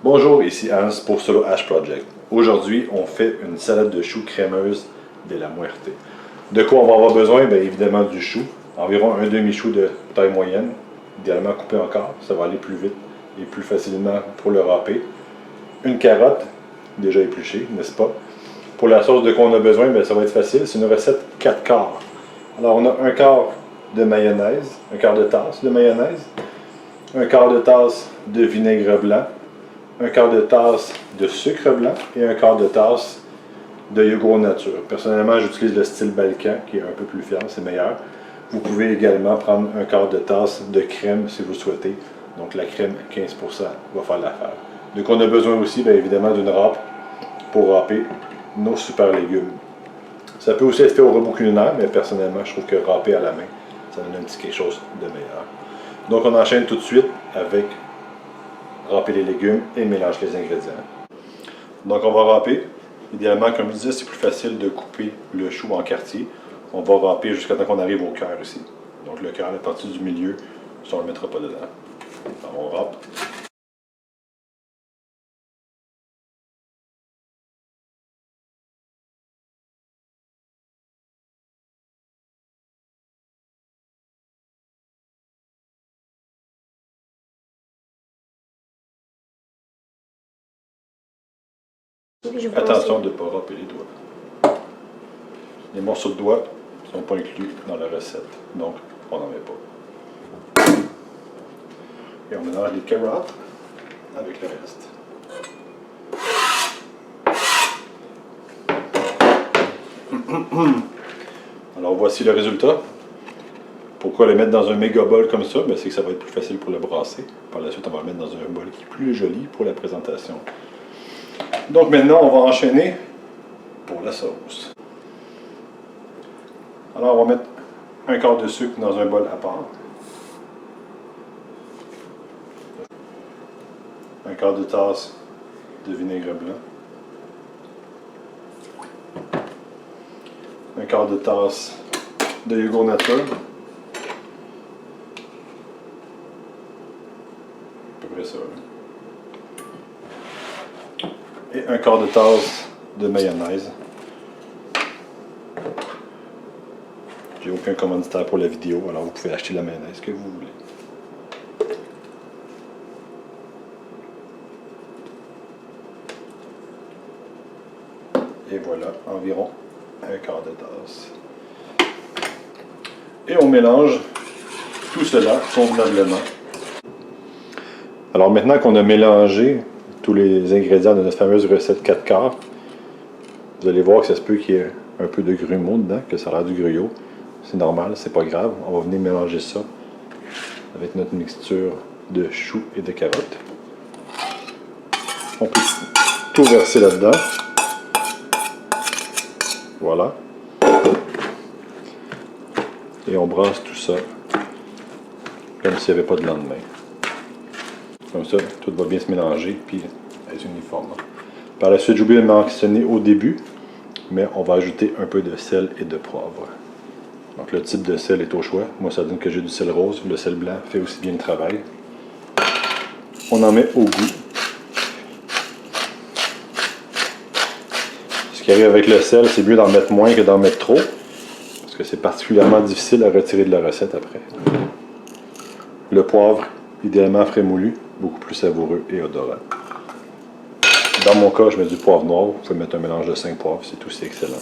Bonjour, ici Hans pour Solo Hash Project. Aujourd'hui, on fait une salade de choux crémeuse de la Muerte. De quoi on va avoir besoin? Bien évidemment du chou, environ un demi-chou de taille moyenne, idéalement coupé en quart, ça va aller plus vite et plus facilement pour le râper. Une carotte, déjà épluchée, n'est-ce pas? Pour la sauce de quoi on a besoin, bien, ça va être facile, c'est une recette 4 quarts. Alors on a un quart de mayonnaise, un quart de tasse de mayonnaise, un quart de tasse de vinaigre blanc, un quart de tasse de sucre blanc et un quart de tasse de yogourt nature. Personnellement, j'utilise le style Balkan qui est un peu plus ferme, c'est meilleur. Vous pouvez également prendre un quart de tasse de crème si vous souhaitez. Donc la crème 15% va faire l'affaire. Donc on a besoin aussi, bien évidemment, d'une râpe pour râper nos super légumes. Ça peut aussi être fait au robot culinaire, mais personnellement, je trouve que râper à la main, ça donne un petit quelque chose de meilleur. Donc on enchaîne tout de suite avec râper les légumes et mélanger les ingrédients. Donc on va râper. Idéalement, comme je disais, c'est plus facile de couper le chou en quartier. On va râper jusqu'à temps qu'on arrive au cœur ici. Donc le cœur, la partie du milieu, ça on ne le mettra pas dedans. Alors on râpe. Attention de ne pas râper les doigts. Les morceaux de doigts ne sont pas inclus dans la recette, donc on n'en met pas. Et on mélange les carottes avec le reste. Alors voici le résultat. Pourquoi le mettre dans un méga bol comme ça? C'est que ça va être plus facile pour le brasser. Par la suite, on va le mettre dans un bol qui est plus joli pour la présentation. Donc maintenant, on va enchaîner pour la sauce. Alors, on va mettre un quart de sucre dans un bol à part. Un quart de tasse de vinaigre blanc. Un quart de tasse de yogourt nature. À peu près ça. Et un quart de tasse de mayonnaise. J'ai aucun commanditaire pour la vidéo, alors vous pouvez acheter la mayonnaise que vous voulez. Et voilà, environ un quart de tasse. Et on mélange tout cela convenablement. Alors maintenant qu'on a mélangé tous les ingrédients de notre fameuse recette 4 quarts, vous allez voir que ça se peut qu'il y ait un peu de grumeaux dedans, que ça a l'air du gruyot. C'est normal, c'est pas grave. On va venir mélanger ça avec notre mixture de choux et de carottes. On peut tout verser là-dedans. Voilà. Et on brasse tout ça comme s'il n'y avait pas de lendemain. Comme ça, tout va bien se mélanger puis être uniforme. Par la suite, j'ai oublié de mentionner au début, mais on va ajouter un peu de sel et de poivre. Donc le type de sel est au choix. Moi, ça donne que j'ai du sel rose. Le sel blanc fait aussi bien le travail. On en met au goût. Ce qui arrive avec le sel, c'est mieux d'en mettre moins que d'en mettre trop, parce que c'est particulièrement difficile à retirer de la recette après. Le poivre, idéalement frais moulu, beaucoup plus savoureux et odorant. Dans mon cas, je mets du poivre noir. Vous pouvez mettre un mélange de 5 poivres, c'est aussi excellent.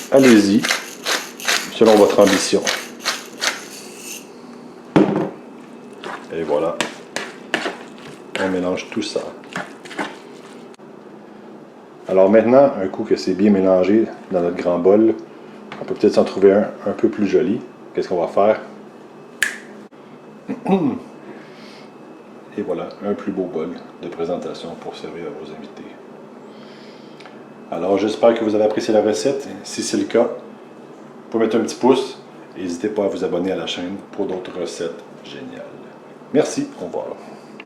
Allez-y, selon votre ambition. Et voilà, on mélange tout ça. Alors maintenant, un coup que c'est bien mélangé dans notre grand bol, on peut peut-être s'en trouver un peu plus joli. Qu'est-ce qu'on va faire? Et voilà, un plus beau bol de présentation pour servir à vos invités. Alors j'espère que vous avez apprécié la recette. Si c'est le cas, vous pouvez mettre un petit pouce. N'hésitez pas à vous abonner à la chaîne pour d'autres recettes géniales. Merci, au revoir.